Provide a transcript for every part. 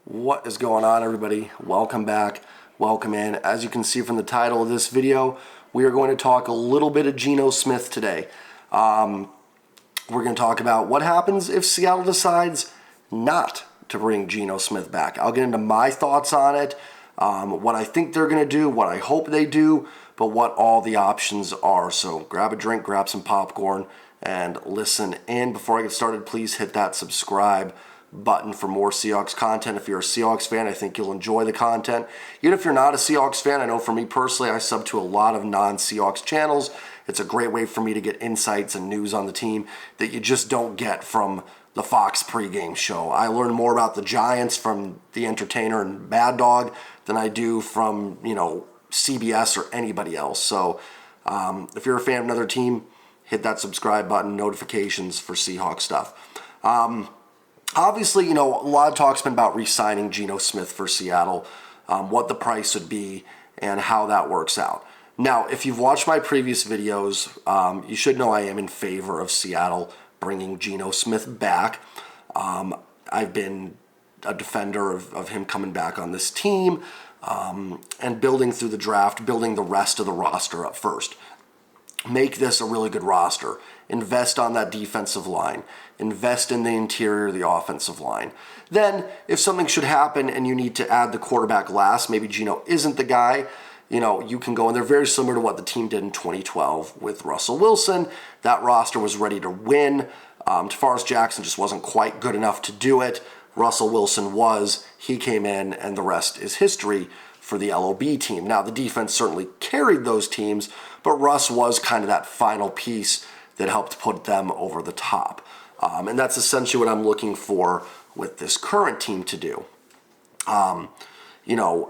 What is going on, everybody? Welcome back. Welcome in. As you can see from the title of this video, we are going to talk a little bit of Geno Smith today. We're going to talk about what happens if Seattle decides not to bring Geno Smith back. I'll get into my thoughts on it, what I think they're going to do, what I hope they do, but what all the options are. So grab a drink, grab some popcorn, and listen in. Before I get started, please hit that subscribe button for more Seahawks content. If you're a Seahawks fan, I think you'll enjoy the content. Even if you're not a Seahawks fan, I know for me personally, I sub to a lot of non-Seahawks channels. It's a great way for me to get insights and news on the team that you just don't get from the Fox pregame show. I learn more about the Giants from The Entertainer and Bad Dog than I do from, CBS or anybody else. So if you're a fan of another team, hit that subscribe button, notifications for Seahawks stuff. Obviously, a lot of talk's been about re-signing Geno Smith for Seattle, what the price would be, and how that works out. Now, if you've watched my previous videos, you should know I am in favor of Seattle bringing Geno Smith back. I've been a defender of him coming back on this team and building through the draft, building the rest of the roster up first. Make this a really good roster. Invest on that defensive line. Invest in the interior of the offensive line. Then, if something should happen and you need to add the quarterback last, maybe Geno isn't the guy, you can go, and they're very similar to what the team did in 2012 with Russell Wilson. That roster was ready to win. Tavares Jackson just wasn't quite good enough to do it. Russell Wilson was. He came in, and the rest is history for the LOB team. Now, the defense certainly carried those teams, but Russ was kind of that final piece that helped put them over the top. And that's essentially what I'm looking for with this current team to do.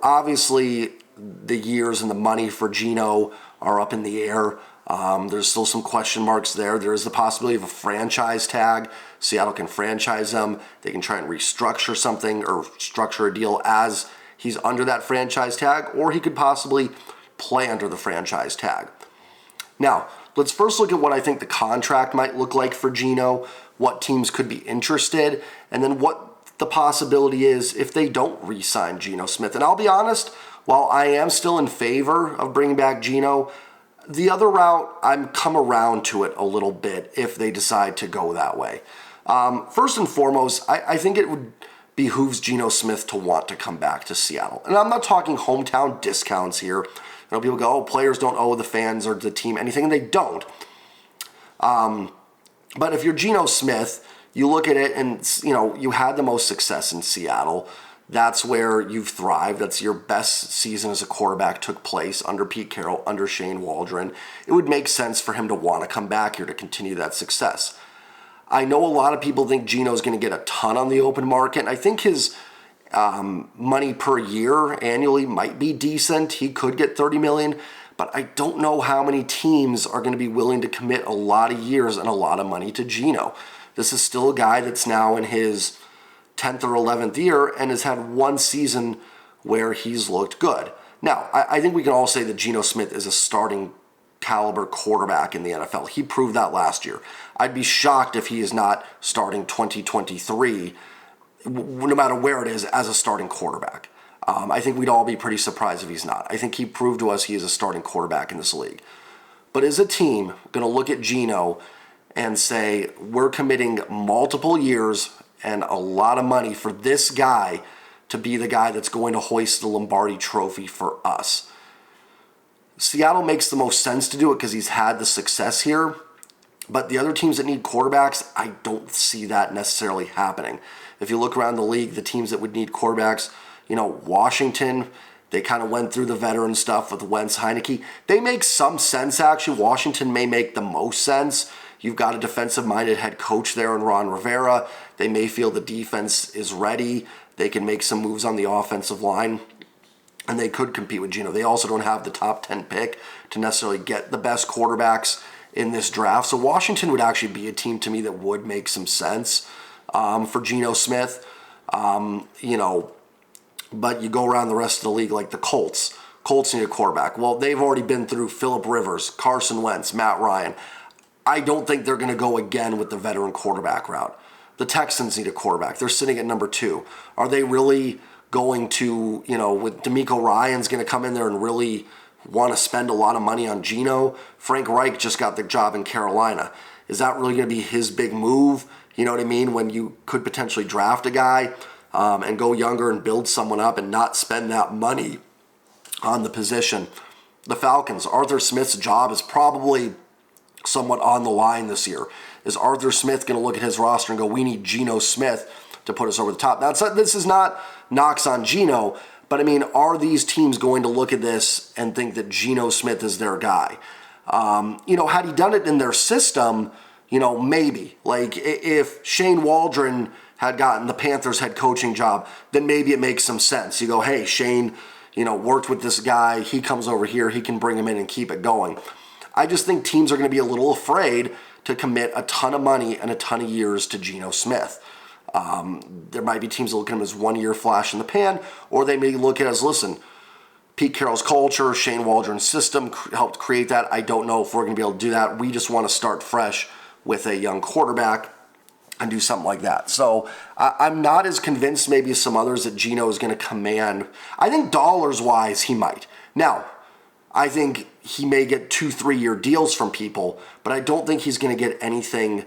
Obviously, the years and the money for Geno are up in the air. There's still some question marks there. There is the possibility of a franchise tag. Seattle can franchise them. They can try and restructure something or structure a deal as he's under that franchise tag, or he could possibly play under the franchise tag. Now, let's first look at what I think the contract might look like for Geno, what teams could be interested, and then what the possibility is if they don't re-sign Geno Smith. And I'll be honest, while I am still in favor of bringing back Geno, the other route, I'm come around to it a little bit if they decide to go that way. First and foremost, I think it would behooves Geno Smith to want to come back to Seattle. And I'm not talking hometown discounts here. People go, players don't owe the fans or the team anything, and they don't. But if you're Geno Smith, you look at it and, you had the most success in Seattle. That's where you've thrived. That's your best season as a quarterback took place under Pete Carroll, under Shane Waldron. It would make sense for him to want to come back here to continue that success. I know a lot of people think Geno's going to get a ton on the open market, and I think his money per year annually might be decent. He could get $30 million, but I don't know how many teams are going to be willing to commit a lot of years and a lot of money to Geno. This is still a guy that's now in his 10th or 11th year and has had one season where he's looked good. Now, I think we can all say that Geno Smith is a starting caliber quarterback in the NFL. He proved that last year. I'd be shocked if he is not starting 2023, no matter where it is, as a starting quarterback. I think we'd all be pretty surprised if he's not. I think he proved to us he is a starting quarterback in this league. But is a team going to look at Geno and say, we're committing multiple years and a lot of money for this guy to be the guy that's going to hoist the Lombardi trophy for us? Seattle makes the most sense to do it because he's had the success here. But the other teams that need quarterbacks, I don't see that necessarily happening. If you look around the league, the teams that would need quarterbacks, Washington, they kind of went through the veteran stuff with Wentz, Heineke. They make some sense, actually. Washington may make the most sense. You've got a defensive-minded head coach there in Ron Rivera. They may feel the defense is ready. They can make some moves on the offensive line, and they could compete with Geno. They also don't have the top 10 pick to necessarily get the best quarterbacks in this draft. So Washington would actually be a team to me that would make some sense for Geno Smith. But you go around the rest of the league like the Colts. Colts need a quarterback. Well, they've already been through Phillip Rivers, Carson Wentz, Matt Ryan. I don't think they're going to go again with the veteran quarterback route. The Texans need a quarterback. They're sitting at number 2. Are they really going to, with DeMeco Ryans going to come in there and really want to spend a lot of money on Geno? Frank Reich just got the job in Carolina. Is that really going to be his big move? You know what I mean? When you could potentially draft a guy and go younger and build someone up and not spend that money on the position. The Falcons, Arthur Smith's job is probably somewhat on the line this year. Is Arthur Smith going to look at his roster and go, we need Geno Smith to put us over the top? Now, this is not knocks on Geno, but I mean, are these teams going to look at this and think that Geno Smith is their guy? Had he done it in their system, maybe. Like, if Shane Waldron had gotten the Panthers head coaching job, then maybe it makes some sense. You go, hey, Shane, worked with this guy. He comes over here. He can bring him in and keep it going. I just think teams are going to be a little afraid to commit a ton of money and a ton of years to Geno Smith. There might be teams that look at him as 1 year flash in the pan, or they may look at it as, listen, Pete Carroll's culture, Shane Waldron's system helped create that. I don't know if we're going to be able to do that. We just want to start fresh with a young quarterback and do something like that. So I'm not as convinced maybe as some others that Geno is going to command. I think dollars-wise he might. Now, I think he may get 2-3 year deals from people, but I don't think he's going to get anything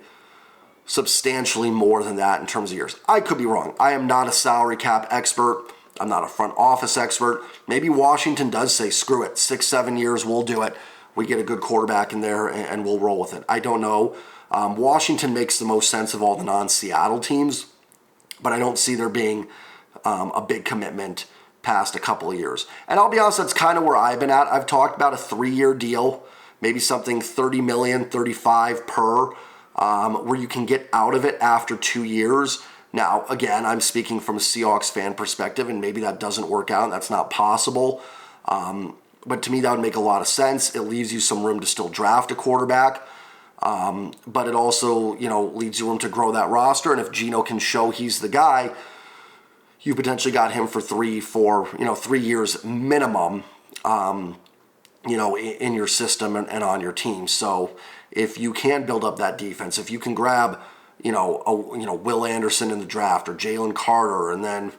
substantially more than that in terms of years. I could be wrong. I am not a salary cap expert. I'm not a front office expert. Maybe Washington does say, screw it, 6-7 years, we'll do it. We get a good quarterback in there and we'll roll with it. I don't know. Washington makes the most sense of all the non-Seattle teams, but I don't see there being a big commitment past a couple of years. And I'll be honest, that's kind of where I've been at. I've talked about a 3-year deal, maybe something $30 million, $35 per, where you can get out of it after 2 years. Now, again, I'm speaking from a Seahawks fan perspective, and maybe that doesn't work out. That's not possible. But to me, that would make a lot of sense. It leaves you some room to still draft a quarterback. But it also, leaves you room to grow that roster. And if Geno can show he's the guy, you potentially got him for 3 years minimum, in your system and on your team. So if you can build up that defense, if you can grab, Will Anderson in the draft or Jalen Carter and then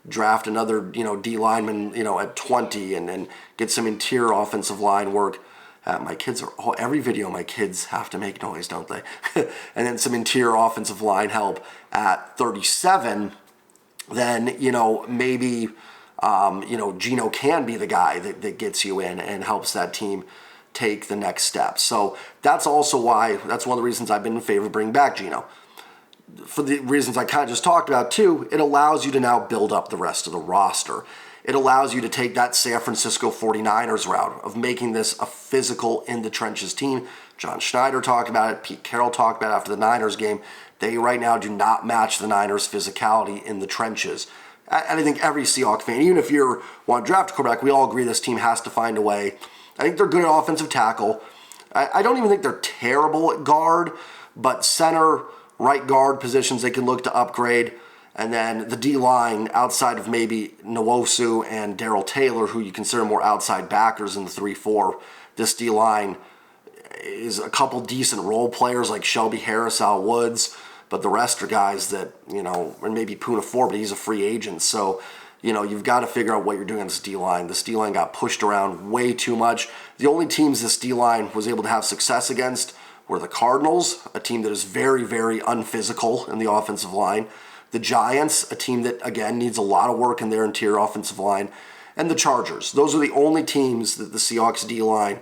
draft another, D lineman, at 20 and then get some interior offensive line work. My kids every video my kids have to make noise, don't they? And then some interior offensive line help at 37, then, maybe, Geno can be the guy that gets you in and helps that team take the next step. So that's also why, that's one of the reasons I've been in favor of bringing back Geno. For the reasons I kind of just talked about too, it allows you to now build up the rest of the roster. It allows you to take that San Francisco 49ers route of making this a physical in the trenches team. John Schneider talked about it. Pete Carroll talked about it after the Niners game. They right now do not match the Niners' physicality in the trenches. And I think every Seahawks fan, even if you want to draft a quarterback, we all agree this team has to find a way. I think they're good at offensive tackle. I don't even think they're terrible at guard, but center, right guard positions they can look to upgrade. And then the D-line, outside of maybe Nwosu and Darrell Taylor, who you consider more outside backers in the 3-4, this D-line is a couple decent role players like Shelby Harris, Al Woods, but the rest are guys that, and maybe Poona Ford, but he's a free agent. So, you've got to figure out what you're doing on this D-line. This D-line got pushed around way too much. The only teams this D-line was able to have success against were the Cardinals, a team that is very, very unphysical in the offensive line. The Giants, a team that, again, needs a lot of work in their interior offensive line. And the Chargers. Those are the only teams that the Seahawks D-line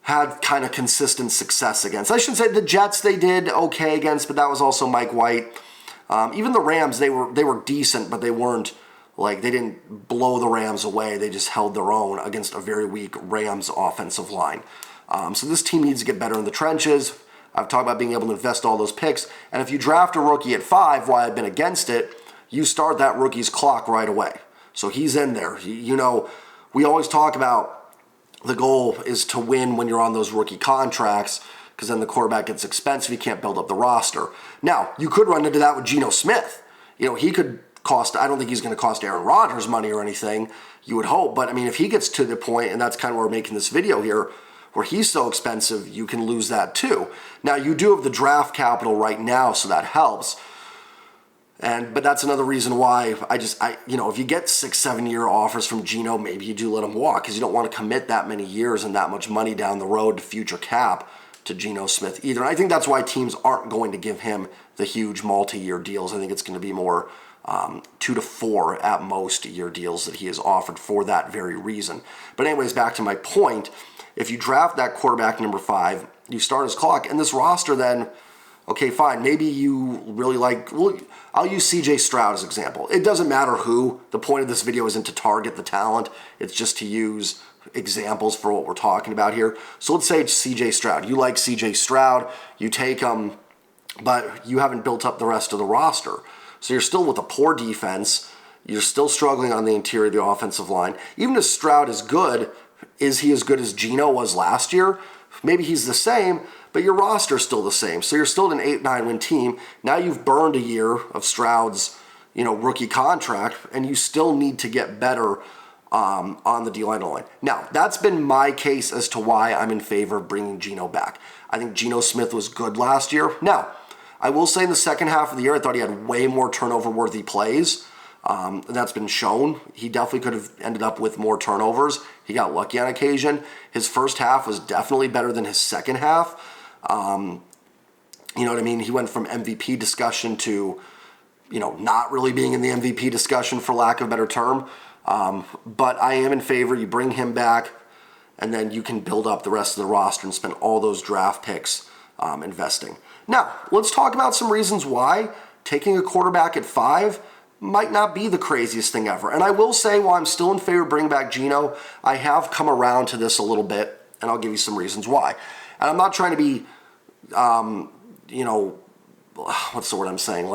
had kind of consistent success against. I shouldn't say the Jets they did okay against, but that was also Mike White. Even the Rams, they were decent, but they weren't, they didn't blow the Rams away. They just held their own against a very weak Rams offensive line. So this team needs to get better in the trenches. I've talked about being able to invest all those picks. And if you draft a rookie at 5, why I've been against it, you start that rookie's clock right away. So he's in there. We always talk about the goal is to win when you're on those rookie contracts because then the quarterback gets expensive. You can't build up the roster. Now, you could run into that with Geno Smith. He could cost, I don't think he's going to cost Aaron Rodgers money or anything, you would hope. But, if he gets to the point, and that's kind of where we're making this video here, where he's so expensive, you can lose that too. Now, you do have the draft capital right now, so that helps. But that's another reason why if you get 6-7 year offers from Geno, maybe you do let him walk because you don't want to commit that many years and that much money down the road to future cap to Geno Smith either. And I think that's why teams aren't going to give him the huge multi-year deals. I think it's going to be more 2 to 4 at most year deals that he has offered for that very reason. But anyways, back to my point. If you draft that quarterback number 5, you start his clock, and this roster then, okay, fine, maybe you really I'll use CJ Stroud as an example. It doesn't matter who. The point of this video isn't to target the talent. It's just to use examples for what we're talking about here. So let's say it's CJ Stroud. You like CJ Stroud, you take him, but you haven't built up the rest of the roster. So you're still with a poor defense. You're still struggling on the interior of the offensive line. Even if Stroud is good, is he as good as Geno was last year? Maybe he's the same, but your roster is still the same. So you're still an 8-9 win team. Now you've burned a year of Stroud's, rookie contract, and you still need to get better on the D-line line. Now, that's been my case as to why I'm in favor of bringing Geno back. I think Geno Smith was good last year. Now, I will say in the second half of the year, I thought he had way more turnover-worthy plays. That's been shown. He definitely could have ended up with more turnovers. He got lucky on occasion. His first half was definitely better than his second half. You know what I mean? He went from MVP discussion to, not really being in the MVP discussion for lack of a better term. But I am in favor. You bring him back, and then you can build up the rest of the roster and spend all those draft picks investing. Now, let's talk about some reasons why taking a quarterback at 5 might not be the craziest thing ever. And I will say, while I'm still in favor of bringing back Geno, I have come around to this a little bit, and I'll give you some reasons why. And I'm not trying to be, what's the word I'm saying?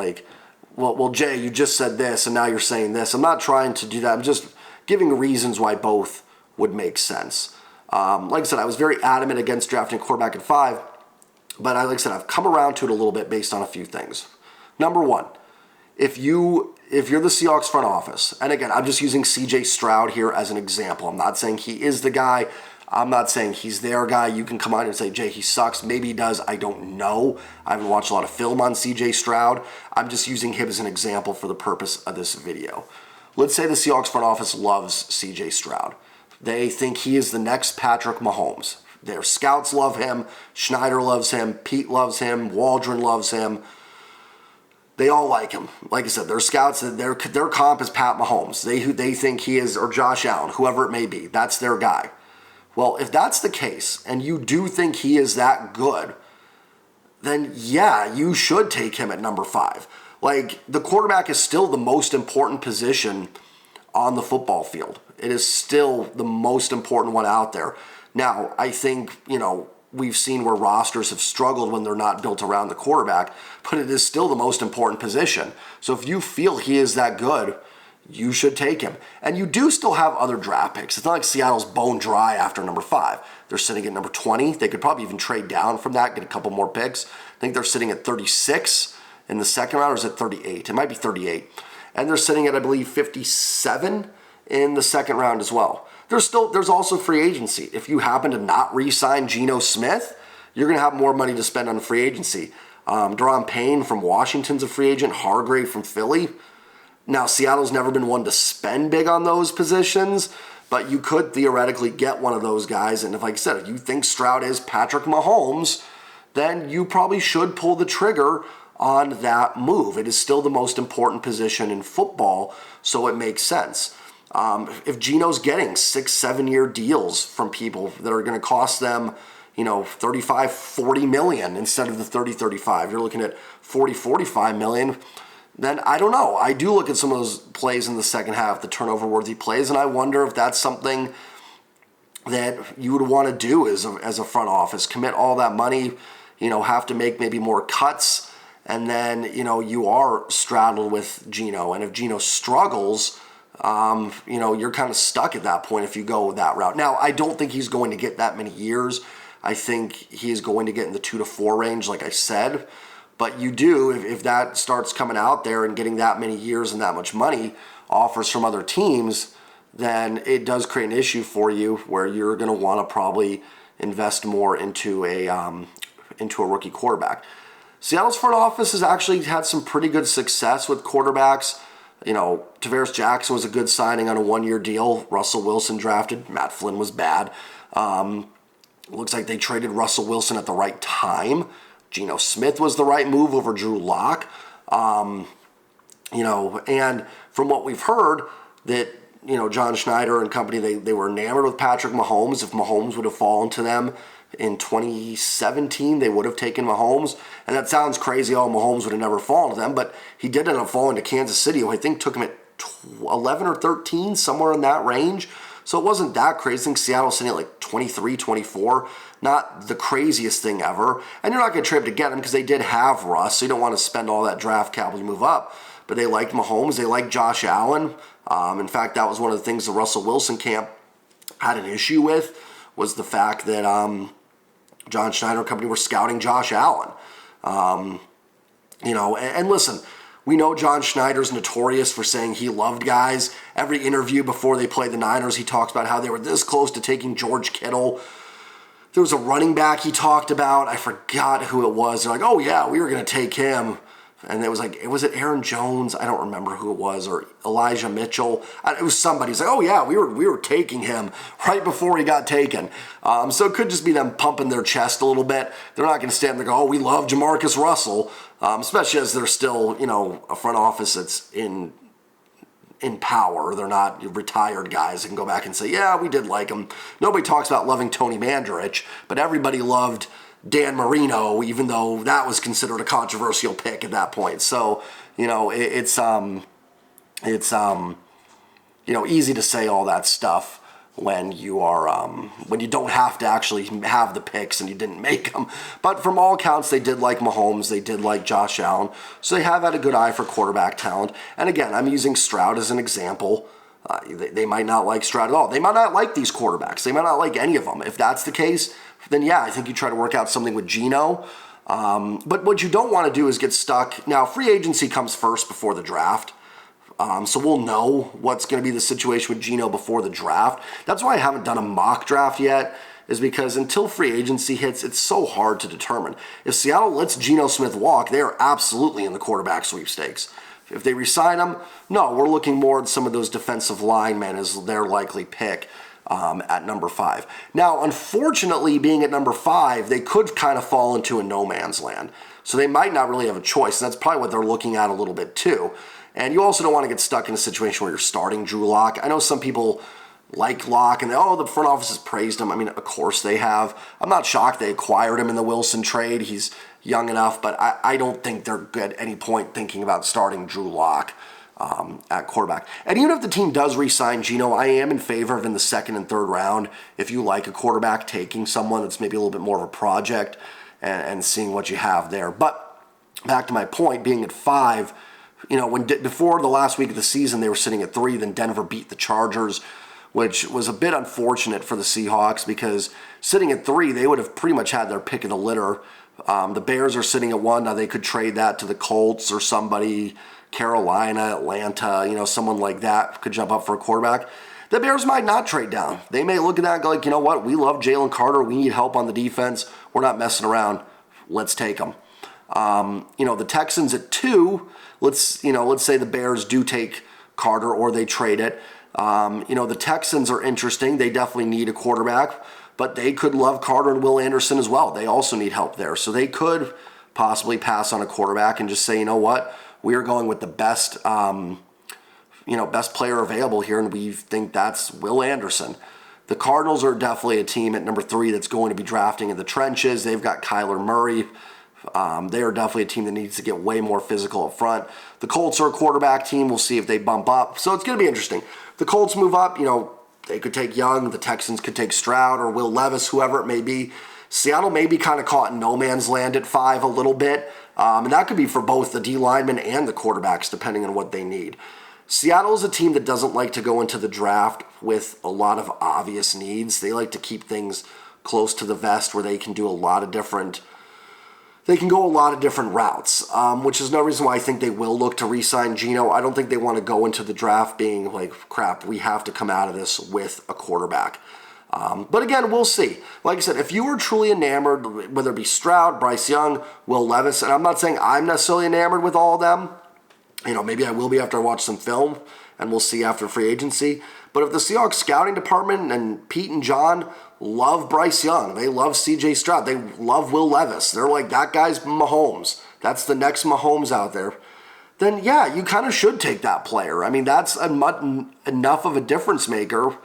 Well, Jay, you just said this, and now you're saying this. I'm not trying to do that. I'm just giving reasons why both would make sense. Like I said, I was very adamant against drafting a quarterback at 5, but like I said, I've come around to it a little bit based on a few things. Number one, if you're the Seahawks front office, and again, I'm just using CJ Stroud here as an example. I'm not saying he is the guy. I'm not saying he's their guy. You can come on and say, Jay, he sucks. Maybe he does. I don't know. I haven't watched a lot of film on CJ Stroud. I'm just using him as an example for the purpose of this video. Let's say the Seahawks front office loves CJ Stroud. They think he is the next Patrick Mahomes. Their scouts love him. Schneider loves him. Pete loves him. Waldron loves him. They all like him. Like I said, their scouts, their comp is Pat Mahomes. They think he is, or Josh Allen, whoever it may be. That's their guy. Well, if that's the case, and you do think he is that good, then yeah, you should take him at number 5. The quarterback is still the most important position on the football field. It is still the most important one out there. Now, I think, we've seen where rosters have struggled when they're not built around the quarterback, but it is still the most important position. So if you feel he is that good, you should take him. And you do still have other draft picks. It's not like Seattle's bone dry after number 5. They're sitting at number 20. They could probably even trade down from that, get a couple more picks. I think they're sitting at 36 in the second round, or is it 38? It might be 38. And they're sitting at, I believe, 57 in the second round as well. There's also free agency. If you happen to not re-sign Geno Smith, you're going to have more money to spend on free agency. Daron Payne from Washington's a free agent. Hargrave from Philly. Now, Seattle's never been one to spend big on those positions, but you could theoretically get one of those guys. And like I said, if you think Stroud is Patrick Mahomes, then you probably should pull the trigger on that move. It is still the most important position in football, so it makes sense. If Geno's getting 6-7 year deals from people that are going to cost them, 35, 40 million instead of the 30, 35, you're looking at 40, 45 million, then I don't know. I do look at some of those plays in the second half, the turnover-worthy plays, and I wonder if that's something that you would want to do as a front office. Commit all that money, have to make maybe more cuts, and then, you are straddled with Geno. And if Geno struggles, you're kind of stuck at that point if you go that route. Now, I don't think he's going to get that many years. I think he is going to get in the 2 to 4 range, like I said. But you do, if that starts coming out there and getting that many years and that much money, offers from other teams, then it does create an issue for you where you're going to want to probably invest more into a rookie quarterback. Seattle's front office has actually had some pretty good success with quarterbacks. Tavares Jackson was a good signing on a one-year deal. Russell Wilson drafted. Matt Flynn was bad. Looks like they traded Russell Wilson at the right time. Geno Smith was the right move over Drew Lock. And from what we've heard, that John Schneider and company, they were enamored with Patrick Mahomes. If Mahomes would have fallen to them in 2017, they would have taken Mahomes. And that sounds crazy. Mahomes would have never fallen to them, but he did end up falling to Kansas City, who I think took him at 11 or 13, somewhere in that range. So it wasn't that crazy. I think Seattle's sitting at like 23, 24. Not the craziest thing ever. And you're not going to trade to get him because they did have Russ, so you don't want to spend all that draft capital to move up. But they liked Mahomes. They liked Josh Allen. In fact, that was one of the things the Russell Wilson camp had an issue with, was the fact that John Schneider and company were scouting Josh Allen. And listen, we know John Schneider's notorious for saying he loved guys. Every interview before they played the Niners, he talks about how they were this close to taking George Kittle. There was a running back he talked about. I forgot who it was. They're like, oh yeah, we were going to take him. And it was like, was it Aaron Jones? I don't remember who it was, or Elijah Mitchell. It was somebody. He's like, oh yeah, we were taking him right before he got taken. So it could just be them pumping their chest a little bit. They're not going to stand there and go, oh, we love Jamarcus Russell, especially as they're still, a front office that's in power. They're not retired guys that can go back and say, yeah, we did like him. Nobody talks about loving Tony Mandarich, but everybody loved Dan Marino, even though that was considered a controversial pick at that point. So, it's easy to say all that stuff when you are when you don't have to actually have the picks and you didn't make them. But from all accounts, they did like Mahomes, they did like Josh Allen, so they have had a good eye for quarterback talent. And again, I'm using Stroud as an example. They might not like Stroud at all. They might not like these quarterbacks. They might not like any of them. If that's the case, then yeah, I think you try to work out something with Geno. But what you don't want to do is get stuck. Now, free agency comes first before the draft. So we'll know what's going to be the situation with Geno before the draft. That's why I haven't done a mock draft yet, is because until free agency hits, it's so hard to determine. If Seattle lets Geno Smith walk, they are absolutely in the quarterback sweepstakes. If they re-sign him, no, we're looking more at some of those defensive linemen as their likely pick at number 5. Now, unfortunately, being at number 5, they could kind of fall into a no man's land. So they might not really have a choice. And that's probably what they're looking at a little bit too. And you also don't want to get stuck in a situation where you're starting Drew Lock. I know some people like Lock and the front office has praised him. I mean, of course they have. I'm not shocked they acquired him in the Wilson trade. He's young enough, but I don't think they're good at any point thinking about starting Drew Lock at quarterback. And even if the team does re-sign Geno, I am in favor of in the second and third round, if you like a quarterback, taking someone that's maybe a little bit more of a project and seeing what you have there. But back to my point, being at 5, before the last week of the season, they were sitting at 3, then Denver beat the Chargers, which was a bit unfortunate for the Seahawks because sitting at 3, they would have pretty much had their pick of the litter. The Bears are sitting at 1. Now they could trade that to the Colts or somebody, Carolina, Atlanta, someone like that could jump up for a quarterback. The Bears might not trade down. They may look at that and go like, you know what, we love Jalen Carter. We need help on the defense. We're not messing around. Let's take him. The Texans at 2, let's say the Bears do take Carter or they trade it. The Texans are interesting. They definitely need a quarterback, but they could love Carter and Will Anderson as well. They also need help there. So they could possibly pass on a quarterback and just say, you know what, we are going with the best player available here, and we think that's Will Anderson. The Cardinals are definitely a team at number 3 that's going to be drafting in the trenches. They've got Kyler Murray. They are definitely a team that needs to get way more physical up front. The Colts are a quarterback team. We'll see if they bump up. So it's going to be interesting. The Colts move up. They could take Young. The Texans could take Stroud or Will Levis, whoever it may be. Seattle may be kind of caught in no man's land at 5 a little bit. And that could be for both the D linemen and the quarterbacks, depending on what they need. Seattle is a team that doesn't like to go into the draft with a lot of obvious needs. They like to keep things close to the vest where they can do a lot of different routes, which is no reason why I think they will look to re-sign Geno. I don't think they want to go into the draft being like, crap, we have to come out of this with a quarterback. But again, we'll see. Like I said, if you were truly enamored, whether it be Stroud, Bryce Young, Will Levis, and I'm not saying I'm necessarily enamored with all of them. Maybe I will be after I watch some film, and we'll see after free agency. But if the Seahawks scouting department and Pete and John love Bryce Young, they love CJ Stroud, they love Will Levis, they're like, that guy's Mahomes, that's the next Mahomes out there, then yeah, you kind of should take that player. I mean, that's enough of a difference maker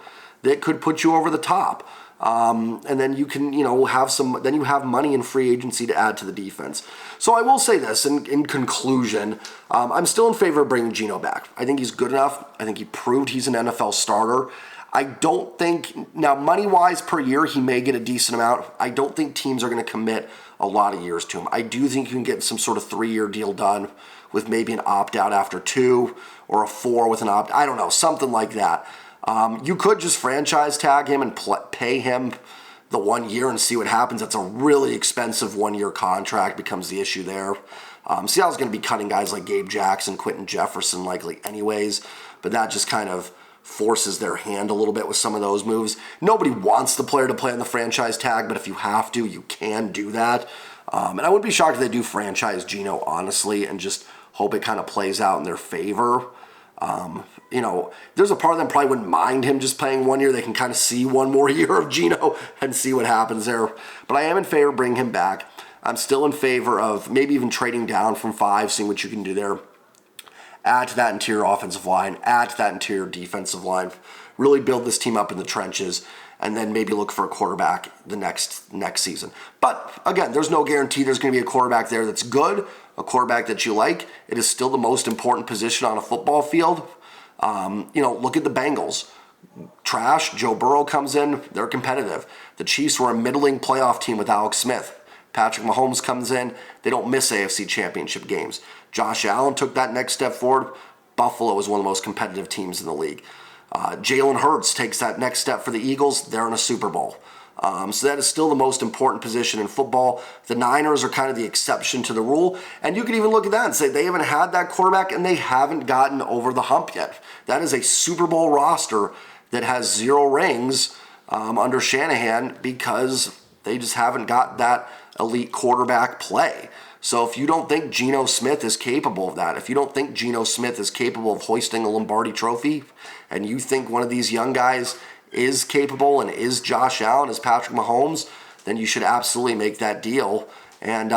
that could put you over the top. And then you can, then you have money in free agency to add to the defense. So I will say this, in conclusion, I'm still in favor of bringing Geno back. I think he's good enough. I think he proved he's an NFL starter. I don't think, now money-wise per year, he may get a decent amount. I don't think teams are going to commit a lot of years to him. I do think you can get some sort of 3-year deal done with maybe an opt-out after 2 or a 4 with an opt, I don't know, something like that. You could just franchise tag him and pay him the 1 year and see what happens. That's a really expensive 1-year contract, becomes the issue there. Seattle's going to be cutting guys like Gabe Jackson, Quentin Jefferson likely anyways, but that just kind of forces their hand a little bit with some of those moves. Nobody wants the player to play on the franchise tag, but if you have to, you can do that. And I wouldn't be shocked if they do franchise Geno, honestly, and just hope it kind of plays out in their favor. There's a part of them probably wouldn't mind him just playing 1 year. They can kind of see one more year of Geno and see what happens there. But I am in favor of bringing him back. I'm still in favor of maybe even trading down from 5, seeing what you can do there. Add to that interior offensive line, add to that interior defensive line, really build this team up in the trenches, and then maybe look for a quarterback the next season. But again, there's no guarantee there's going to be a quarterback there that's good, a quarterback that you like. It is still the most important position on a football field. Look at the Bengals. Trash, Joe Burrow comes in, they're competitive. The Chiefs were a middling playoff team with Alex Smith. Patrick Mahomes comes in, they don't miss AFC championship games. Josh Allen took that next step forward. Buffalo is one of the most competitive teams in the league. Jalen Hurts takes that next step for the Eagles, they're in a Super Bowl. So that is still the most important position in football. The Niners are kind of the exception to the rule. And you could even look at that and say they haven't had that quarterback and they haven't gotten over the hump yet. That is a Super Bowl roster that has 0 rings under Shanahan because they just haven't got that elite quarterback play. So if you don't think Geno Smith is capable of that, if you don't think Geno Smith is capable of hoisting a Lombardi trophy, and you think one of these young guys is capable and is Josh Allen, is Patrick Mahomes, then you should absolutely make that deal and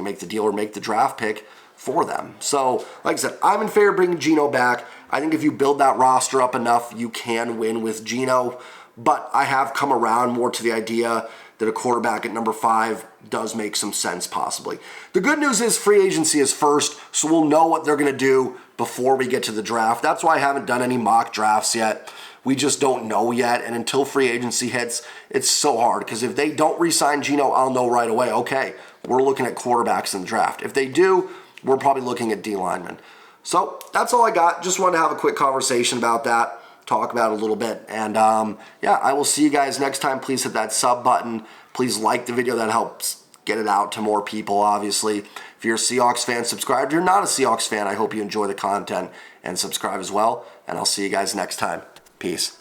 make the deal or make the draft pick for them. So, like I said, I'm in favor of bringing Geno back. I think if you build that roster up enough, you can win with Geno. But I have come around more to the idea that a quarterback at number 5 does make some sense possibly. The good news is free agency is first, so we'll know what they're going to do before we get to the draft. That's why I haven't done any mock drafts yet. We just don't know yet, and until free agency hits, it's so hard, because if they don't re-sign Geno, I'll know right away, okay, we're looking at quarterbacks in the draft. If they do, we're probably looking at D-linemen. So that's all I got. Just wanted to have a quick conversation about that, talk about it a little bit, and I will see you guys next time. Please hit that sub button. Please like the video. That helps get it out to more people, obviously. If you're a Seahawks fan, subscribe. If you're not a Seahawks fan, I hope you enjoy the content and subscribe as well, and I'll see you guys next time. Peace.